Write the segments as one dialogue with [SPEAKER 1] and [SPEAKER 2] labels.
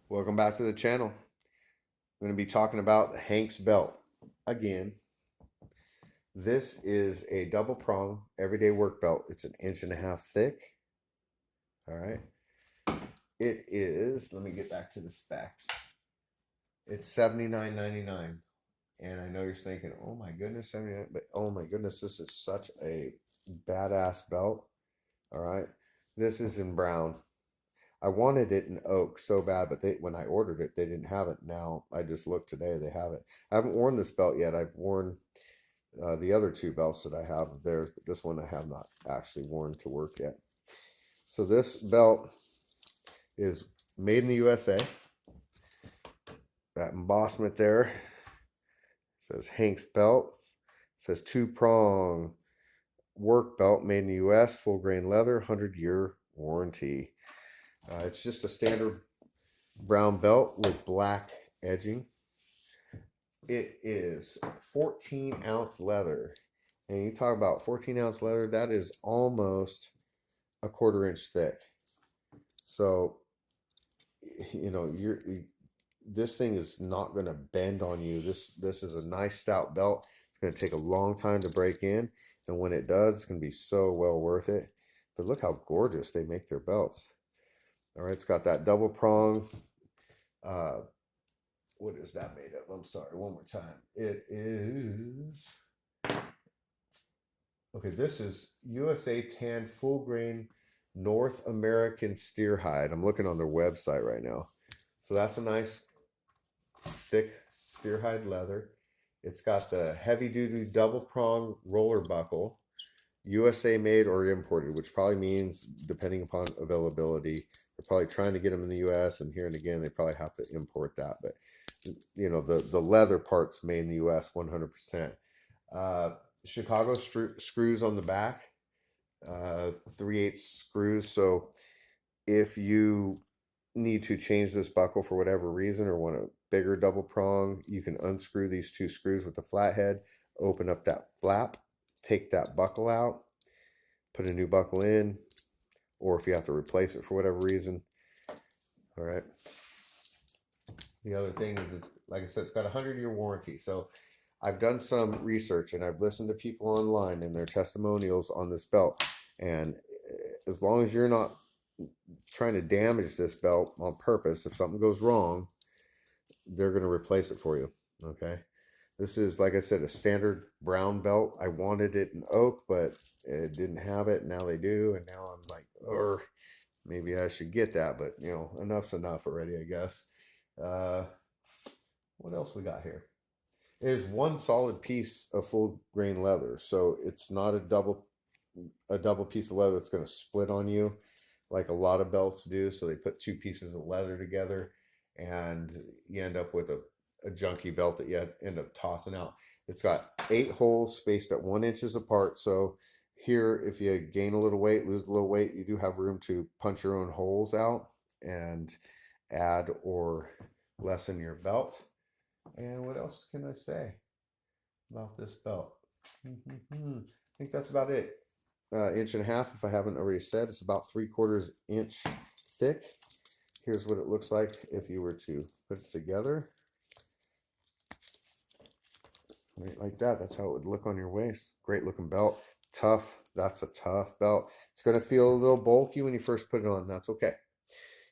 [SPEAKER 1] Welcome back to the channel. I'm going to be talking about Hank's belt again. This is a double prong everyday work belt. It's an inch and a half thick. All right. It is, let me get back to the specs. It's $79.99. And I know you're thinking, oh my goodness, 79, but oh my goodness, this is such a badass belt. All right. This is in brown. I wanted it in oak so bad, but when I ordered it, they didn't have it. Now I just looked today; they have it. I haven't worn this belt yet. I've worn the other two belts that I have there, but this one I have not actually worn to work yet. So this belt is made in the USA. That embossment there says Hank's belt. It says two prong work belt made in the US, full grain leather, 100-year warranty. It's just a standard brown belt with black edging. It is 14-ounce leather. And you talk about 14-ounce leather, that is almost a quarter-inch thick. So, this thing is not going to bend on you. This is a nice stout belt. It's going to take a long time to break in, and when it does, it's going to be so well worth it. But look how gorgeous they make their belts. All right, it's got that double prong. What is that made of? I'm sorry, one more time. It is, okay, this is USA tan full grain North American steer hide. I'm looking on their website right now. So that's a nice thick steer hide leather. It's got the heavy duty double prong roller buckle, USA made or imported, which probably means depending upon availability, they're probably trying to get them in the US, and here and again they probably have to import that. But the leather parts made in the US 100%. Chicago screws on the back, 3/8 screws. So if you need to change this buckle for whatever reason or want a bigger double prong, you can unscrew these two screws with the flathead, open up that flap, take that buckle out, put a new buckle in, or if you have to replace it for whatever reason. All right. The other thing is, it's like I said, it's got a 100-year warranty. So I've done some research and I've listened to people online and their testimonials on this belt. And as long as you're not trying to damage this belt on purpose, if something goes wrong, they're going to replace it for you. Okay. This is, like I said, a standard brown belt. I wanted it in oak, but it didn't have it. Now they do. And now I'm like, or maybe I should get that. But, enough's enough already, I guess. Uh, what else we got here? It is one solid piece of full grain leather. So it's not a double piece of leather that's going to split on you like a lot of belts do. So they put two pieces of leather together and you end up with a junky belt that you end up tossing out. It's got 8 holes spaced at 1 inch apart. So here, if you gain a little weight, lose a little weight, you do have room to punch your own holes out and add or lessen your belt. And what else can I say about this belt? I think that's about it. Inch and a half, if I haven't already said. It's about 3/4 inch thick. Here's what it looks like if you were to put it together. Right like that. That's how it would look on your waist. Great looking belt. Tough. That's a tough belt. It's going to feel a little bulky when you first put it on. That's okay.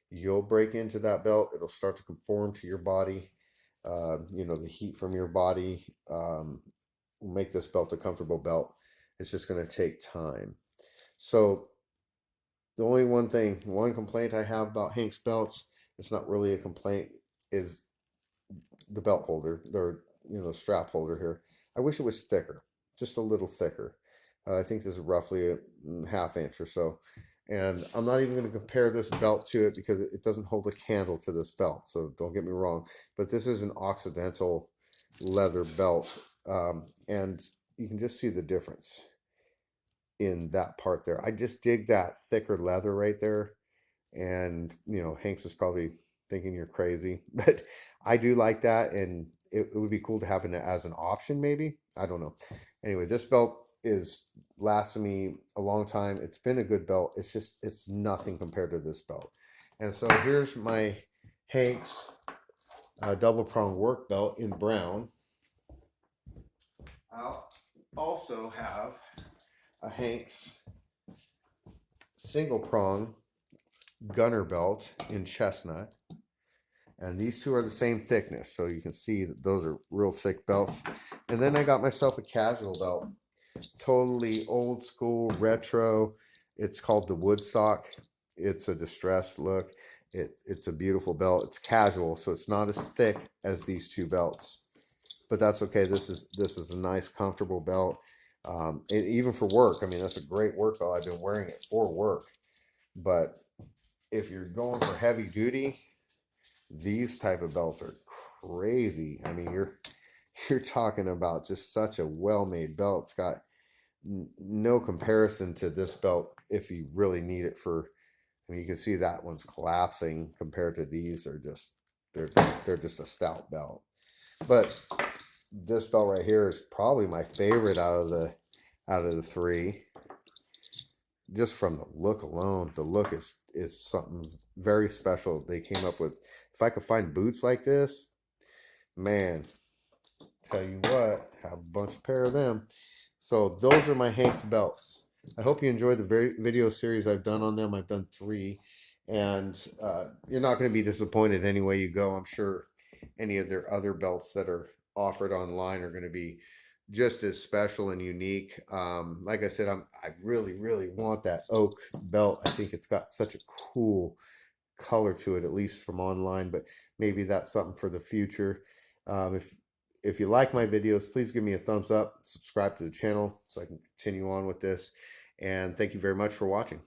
[SPEAKER 1] You'll break into that belt. It'll start to conform to your body. The heat from your body will make this belt a comfortable belt. It's just going to take time. So the only one complaint I have about Hank's belts, it's not really a complaint, is the belt holder, or strap holder here. I wish it was thicker, just a little thicker. I think this is roughly a half inch or so. And I'm not even going to compare this belt to it because it doesn't hold a candle to this belt. So don't get me wrong. But this is an Occidental leather belt. And you can just see the difference in that part there. I just dig that thicker leather right there. And, Hanks is probably thinking you're crazy. But I do like that. And it would be cool to have it as an option, maybe. I don't know. Anyway, this belt is lasted me a long time. It's been a good belt. It's nothing compared to this belt. And so here's my Hank's double prong work belt in brown. I'll also have a Hank's single prong gunner belt in chestnut. And these two are the same thickness, so you can see that those are real thick belts. And then I got myself a casual belt, totally old school, retro. It's called the Woodstock. It's a distressed look. It's a beautiful belt. It's casual, so it's not as thick as these two belts, but that's okay. This is a nice, comfortable belt. Even for work, I mean, that's a great work belt. I've been wearing it for work, but if you're going for heavy duty, these type of belts are crazy. I mean, you're talking about just such a well-made belt. It's got no comparison to this belt if you really need it for. I mean, you can see that one's collapsing compared to these. They're just a stout belt. But this belt right here is probably my favorite out of the three. Just from the look alone, the look is something very special they came up with. If I could find boots like this, man, tell you what, have a bunch of pair of them. So those are my Hank's belts. I hope you enjoyed the video series I've done on them. I've done 3, and you're not going to be disappointed any way you go. I'm sure any of their other belts that are offered online are going to be just as special and unique. Like I said, I really want that oak belt. I think it's got such a cool color to it, at least from online, but maybe that's something for the future. If you like my videos, please give me a thumbs up, subscribe to the channel so I can continue on with this, and thank you very much for watching.